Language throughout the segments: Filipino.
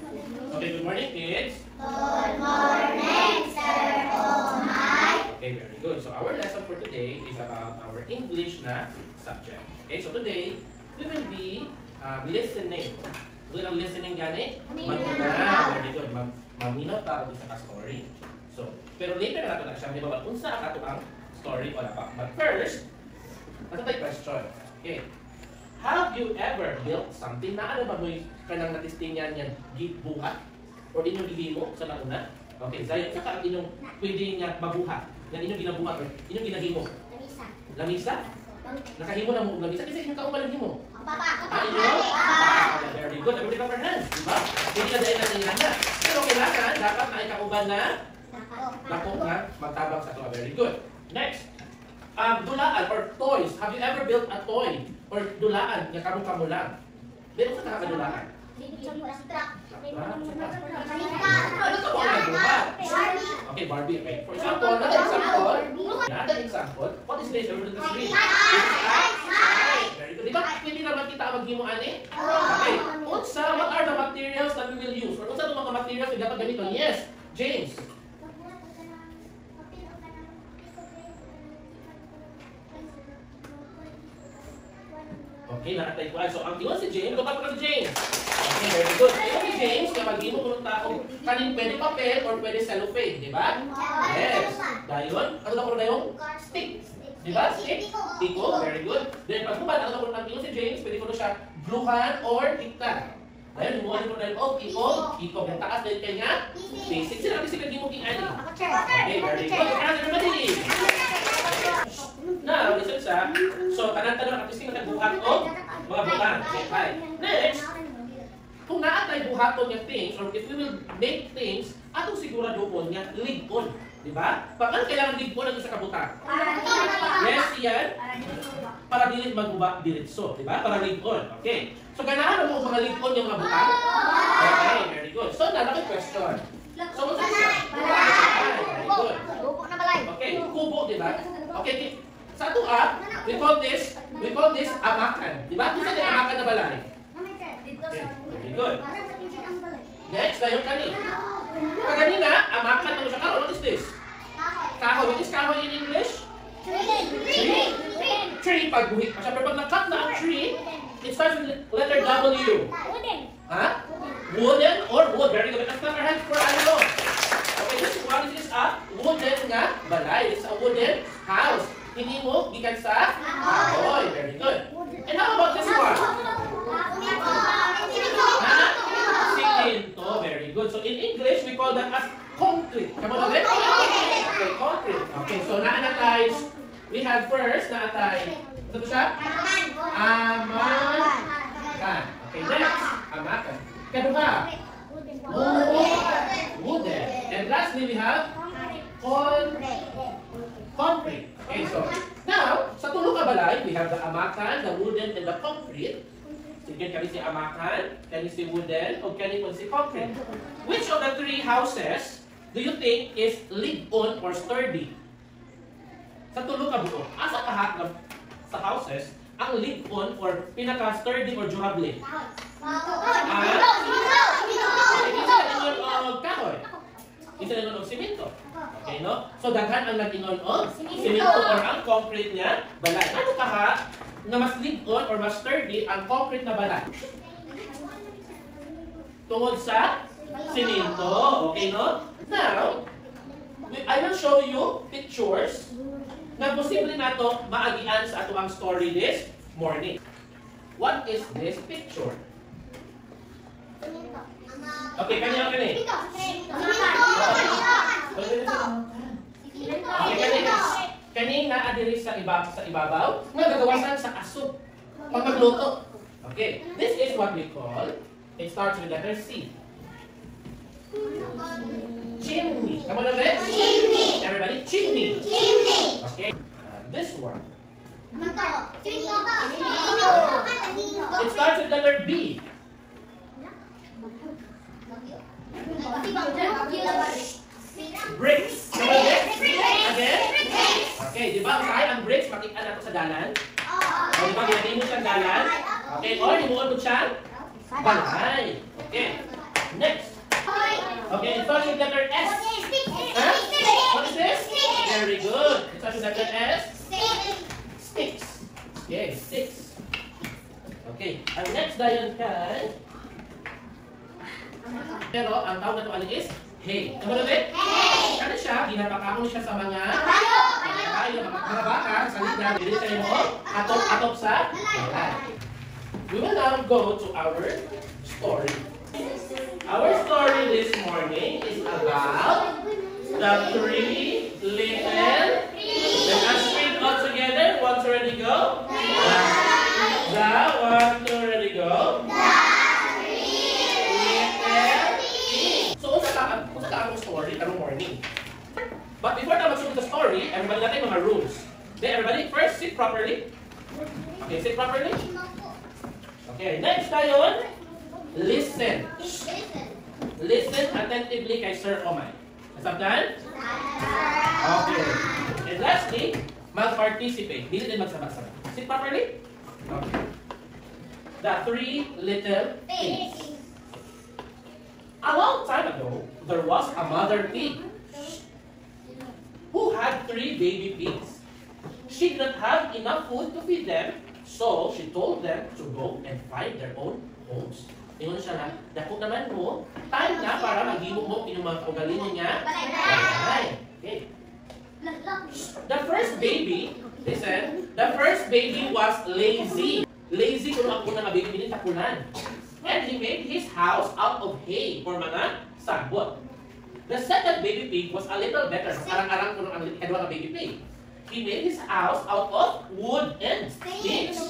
Okay, good morning, kids. Good morning, Sir Omar. Okay, very good. So our lesson for today is about our English na subject. Okay, so today we will be listening. Doon ang listening gani? Mamina. Very good. Mamina para sa story. So, pero later na natin na siya. May bawal unsa ang ato ang story o pa. But first, ano tayo question? Okay. Have you ever built something na ano ba mo kanang natistingan yan gibuhat? O inyong gihimo sa nauna? Okay, Zayon, saka ang inyong pwede nga mabuhat. Yan inyong ginabuhat o inyong ginahimo? Lamisa. Lamisa? Nakahimo na mo lamisa? Kasi inyong kauban himo? Papa. Inyo? Very good. Everybody clap our hands. Diba? Hindi na dahil natin yan na. Pero kailangan, dapat na ikauban na dako nga magtabang sa ito. Very good. Next. Dulaan or toys. Have you ever built a toy? Or dulaan, nga kamo lang? Meron ka nakakadulaan? Okay, Barbie. Okay. For example, another example. What is this? Everybody can read. Very good. Diba, pwede naman kita maghimo ani? Okay. Unsa, what are the materials that we will use? Or unsa itong mga materials na dapat gamiton? Yes, James. Okay, nakatay ko. So, ang iwan si James, lupa pa si James. Okay, very good. Iwan si James, kapag mo kung tao, kanin pwede papel or pwede cellophane, di ba? Yes. Dahil, ano na ko na yung stick? Di ba? Stick? Tiko, very good. Then, pag mubad, ano na ko na iwan si James, pwede ko na siya gluhan or diktan. Dahil, lumuhan ko na yung iko. Yung taas dahil kanya, basic. Sila natin sila mo king ani. Okay, very good. Ano madali? Now, listen sa. So, tanan-tanan ang artista nagbuhat o mga buhat. Okay. Next, kung naatay buhaton nga things, or if we will make things, atong siguraduhon nga ligon. Diba? Pagkan kailangan ligon ang isa kabutan? Yes, yan. Para dili magbuba diretso. Diba? Para ligon. Okay. So, ganahan mo mga ligon yung mga butan? Okay, very good. So, nalaki question. So, what's this? Very good. Okay, kubo, diba? Okay, sa ito we call this amakan. Diba? Kung saan yung amakan na balay? Okay, very good. Next, na yung kanin. Kaganina, amakan na mo siya. What is this? Kahoy. What is kahoy in English? Tree. Pagbuhit pa siya. Pero pag na-cut na ang tree, it starts with letter W. Ha? Wooden or wood. Very good. Let's clap our hands for ano. Okay, this one is a wooden nga balay. It's a wooden house. Hindi mo, gikan sa kahoy. Very good. And how about this one? Simento. Very good. So in English, we call that as concrete. Come on, okay? Okay, concrete. Okay, so naanatay, we have first, naatay, ito siya? Amakan. Okay, next. Amakan. Kaduha? Wooden. And lastly, we have concrete. Okay, so now, sa tulong kabalay, we have the amakan, the wooden, and the concrete. Sige, kani si amakan, kani si wooden, o kani po si concrete. Which of the three houses do you think is ligon or sturdy? Sa tulong kabuo, asa kahat sa houses ang ligon or pinaka-sturdy or durable? Kahoy. Isa na nun simento. Okay, no? So, daghan ang nagingon o simento or ang concrete niya, balay. Ano kaha na mas ligon or mas sturdy ang concrete na balay? Tungod sa simento. Okay, no? Now, I will show you pictures na posible na ito maagian sa ato ang story this morning. What is this picture? Okay, kanya kani. Kani na adiri sa ibabaw, nagagawasan sa aso pag magluto. Okay, this is what we call, it starts with letter C. Chimney. Come on, let's. Chimney. Everybody, chimney. Chimney. Okay, this one. It starts with letter B. Bricks. Again? Okay, di ba? Kaya ang bricks, makita na ito sa dalan. O, di ba? Ginagay mo siyang dalan. Okay, or himuon mo siyang balay. Okay. Next. starts with letter S. Huh? What is this? Very good. It starts with letter S. Sticks. Okay, sticks. Okay, ang next dayon kay pero ang tawag na ito ano is hay. Ano ba ulit? Hay! Ano siya? Ginapakakon siya sa mga mga baka sa linya. Dili tayo mo atop sa bahay. We will now go to our story. Our story this morning is about the three little. Let us read all together. One to ready go. The one to ready go. Unsa ka ang story karong morning. But before tayo mag-show the story, everybody natin mga rules. Okay, everybody, first sit properly. Okay, sit properly. Okay, next tayo, listen. Listen attentively kay Sir Omay. Nasabtan? Okay. And lastly, mag-participate. Dili din magsabak-sabak. Sit properly. Okay. The three little pigs. A long time ago, there was a mother pig who had 3 baby pigs. She did not have enough food to feed them, so she told them to go and find their own homes. Ingon siya na, dako naman mo, time na para maghimo mo inyong mga kaugalingon niya. Okay. The first baby, listen, the first baby was lazy. Lazy kung ang unang baby binitapunan. And he made his house out of hay for mga sagbot. The second baby pig was a little better. Arang-arang kung ang ikadwa na baby pig. He made his house out of wood and sticks.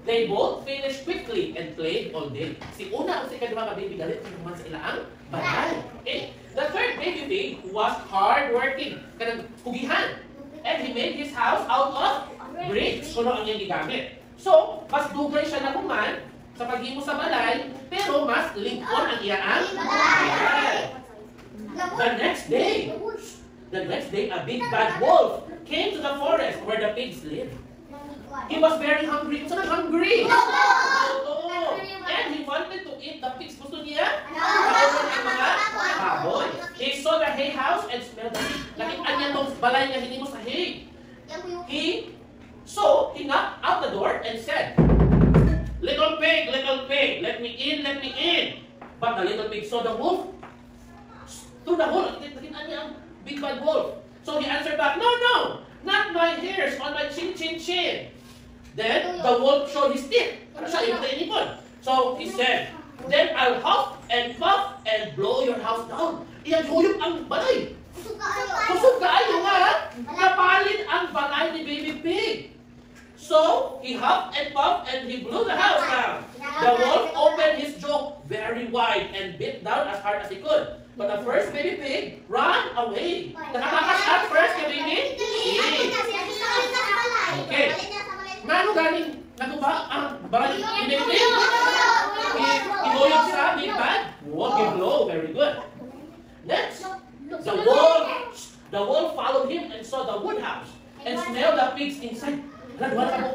They both finished quickly and played all day. Si una at si ikadwa na baby galit naman sa ilaang balay. Okay. The third baby pig was hard-working. Kanang kugihan. And he made his house out of bricks. Kuno ang iyang gigamit. So, mas dugay siya na kuman sa paghimo sa balay, pero mas lingkon ang iyang balay. The next day, a big bad wolf came to the forest where the pigs lived. He was very hungry. So hungry. And he wanted to eat the pigs. Gusto niya? Mga baboy. He saw the hay house and smelled the pig. Nakita niya itong balay niya hinimo sa hay. So he knocked out the door and said, little pig, let me in, let me in. But the little pig saw the wolf through the hole. Nakita niya ang big bad wolf. So he answered back, no, not my hairs on my chin. Then the wolf showed his teeth. So he said, then I'll huff and puff and blow your house down. Iyaguyog ang balay. Kusog kaayo nga, napalit ang balay ni baby pig. So he huffed and puffed and he blew the house down. The wolf opened his jaw very wide and bit down as hard as he could. But the first baby pig ran away. Nakatakas at first yung baby pig. Okay. Mano galing naguba ang balay ni baby pig? Iguyog sa big bad wolf. Blow. Very good. Next, the wolf followed him and saw the wood house and smelled the pigs inside.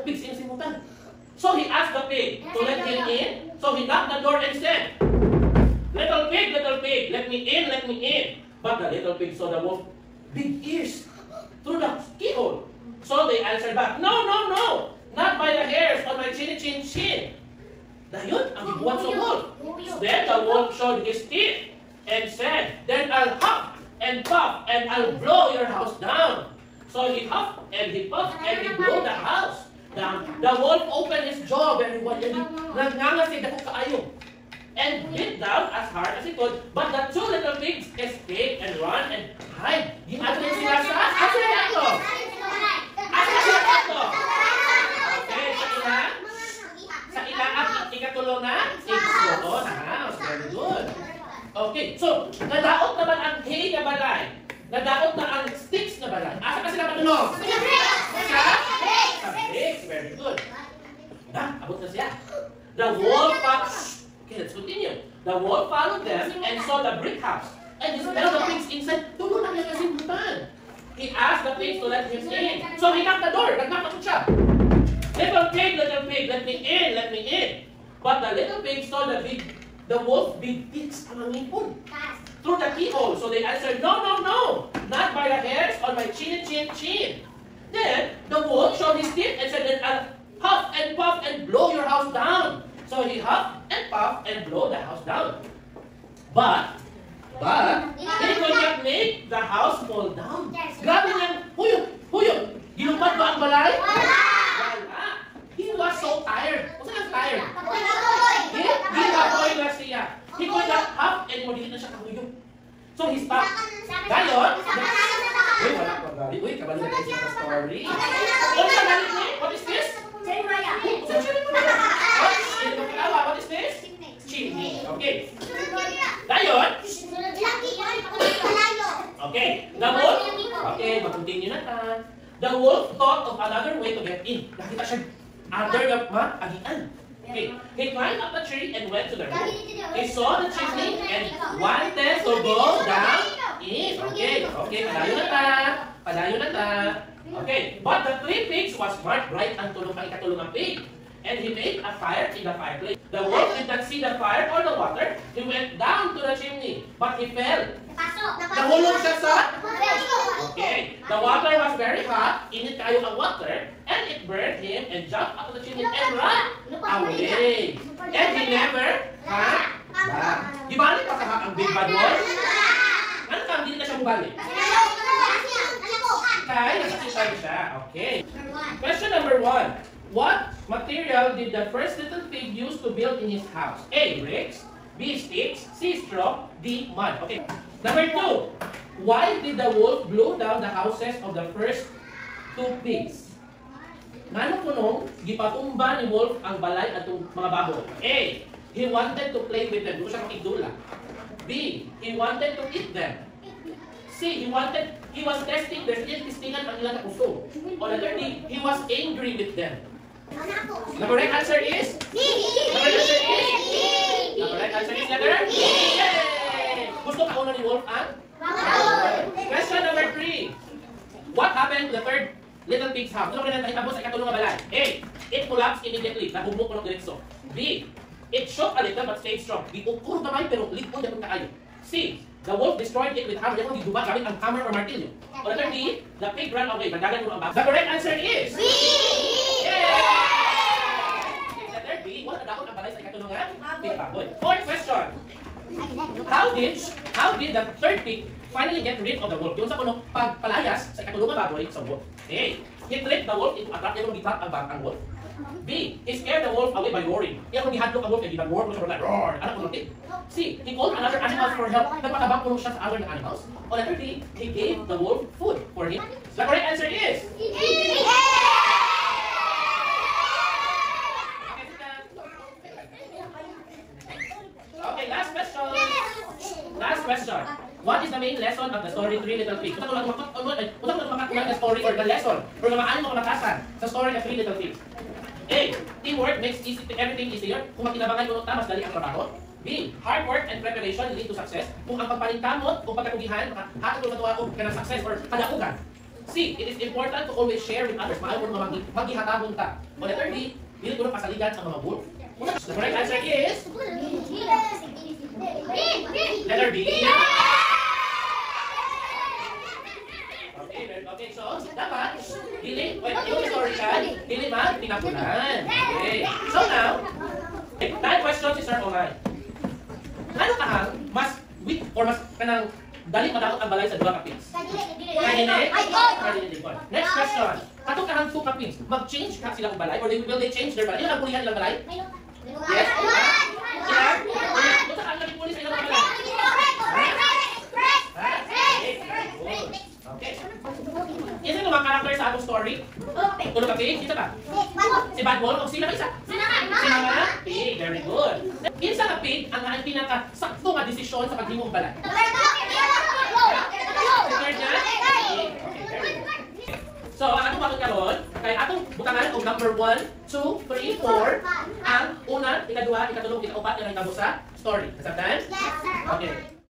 Pigs in simutan. So he asked the pig to let him in. So he knocked the door and said, little pig, let me in. But the little pig saw the wolf big ears through the keyhole. So they answered back, no, not by the hairs on my chin. Dayon, ang gibuhat sa wolf. Then the wolf showed his teeth and said, then I'll huff and puff and I'll blow your house down. So he huffed and he puffed and he blew the house down. The wolf opened his jaw very wide and nagngangasig dako kaayo and bit down as hard as he could. But the 2 little pigs escaped and ran and hide. Giadto sila sa ato. Okay, sa ilaang ikatulo na house. Very good. Okay, so nadaot naman ang hay na balay. Nadaot na ang sticks na balay. Asa ka sila matulog? Sa bricks. Very good. Abot na siya. The wolf okay, let's continue. The wolf followed them and saw the brick house. And he smelled the pigs inside. Tulo na niya kasi butan. He asked the pigs to let him in. So he knocked the door. Nag-knock siya. Little pig, let me in. But the little pig saw the wolf big pigs ang ngipon. through the keyhole. So they answered, no, no, no, not by the hairs on my chin, chin, chin. Then the wolf showed his teeth and said, then I'll huff and puff and blow your house down. So he huffed and puffed and blow the house down. But he could not make the house fall down. Grabe niyang, huyog, ginupad ba ang balay? Wala. He was so tired. What's that tired? Gigaboy na siya. He could not huff anymore. Hindi na siya kahuyog. So he stopped. Gayon. Uy, wala ko galit. Uy, kabalo na tayo sa story. Ano sa galit niya? What is this? Jeremiah. What is this? Chimney. Okay. Gayon. Okay. The wolf. Okay, mag-continue na ta. The wolf thought of another way to get in. Nakita siya under the agian. Okay. He climbed up the tree and went to the roof. He saw the chimney and wanted to go down in. Okay. Okay. Padayo na ta. Okay. But the three pigs was marked right ang tulong ang ikatulong ang pig. And he made a fire in the fireplace. The wolf did not see the fire or the water. He went down to the chimney, but he fell. Nahulog siya sa? Okay. The water was very hot. Init kayo ang water. And it burned him and jumped out of the chimney and ran away. And he never had back. Di ba pa sa ang big bad wolf? Ano ka, hindi na siya bumalik? Kaya, nasatisfied siya. Okay. Question number 1. What material did the first little pig use to build in his house? A. Bricks. B. Sticks. C. Straw. D. Mud. Okay. Number 2. Why did the wolf blow down the houses of the first 2 pigs? Ngano kunong gipatumba ni wolf ang balay atong mga baboy? A. He wanted to play with them. Gusto siya makidula. B. He wanted to eat them. C. He was testing their testingan ang ilang puso. O letter D. He was angry with them. The correct answer is? The correct answer is letter D. Yay! Gusto ka una ni wolf ang? Question number 3. What happened to the third little pig's house? Ano ka na nahitabo sa ikatulong na balay? A. It collapsed immediately. Nahumok ko ng direkso. B. It shook a little but stayed strong. B. Ukur naman pero likod na kaayo. C. The wolf destroyed it with hammer. Yan ang giguba gamit ang hammer or martilyo. O letter D. The pig ran away. Nagdagan mo ang baboy. The correct answer is? B. Letter B. Wala nadakot ang balay sa ikatulungan? Big baboy. Fourth question. How did the third pig finally get rid of the wolf? Yung sa kuno pagpalayas sa ikatulungan baboy sa wolf. A. He tricked the wolf into a trap. Yan ang gitrap ang wolf. B. He scared the wolf away by roaring. Yan ang gihadlok ang wolf. Kaya roar mo siya like roar. Anak ko natin. C. He called another animals for help. Nagpatabang mo siya sa other animals. O letter D. He gave the wolf food for him. The correct answer is? Okay, last question. Last question. What is the main lesson of the story Three Little Pigs? Kung saan makatunan the story or the lesson or namaan mo kamatasan sa story of Three Little Pigs? A. Teamwork makes everything easier. Kung makinabangan mo mas dali ang trabaho. B. Hard work and preparation lead to success. Kung ang pagpalintamot o pagkatugihan, hatag mo sa tuwa ka ng success or kadaugan. C. It is important to always share with others. Maayo mo maghihatabon ka. O letter D. Dili ko pasaligan ang mga wolf. The correct answer is? Letter B. Okay, so dapat yung story ka, dili man tinapunan. Okay. So now, 9 questions is our online. Ano kahang mas weak or mas kanang dali madakot ang balay sa duha ka pigs? Next question. Kato kahang 2 ka pigs, mag-change ka sila ang balay or will they change their balay? Ilang ang pulihan ilang balay? Yes? Ilang? Kung saan ang pulis sa ilang balay? Okay. Isa yung mga karakter sa atong story? Tulog ka pig? Isa ba? Si Bad Wolf? O sila ka isa? Sila nga? Pig. Very good. Isa ka pig ang pinaka-sakto nga desisyon sa paghimong balay. Si third niya? So, ang atong bakit karon, kay atong butangan o number 1, 2, 3, 4, ang una, ika-2, ika-3, ika-4, yung nahitabo sa story. Nasabtan? Yes, sir. Okay.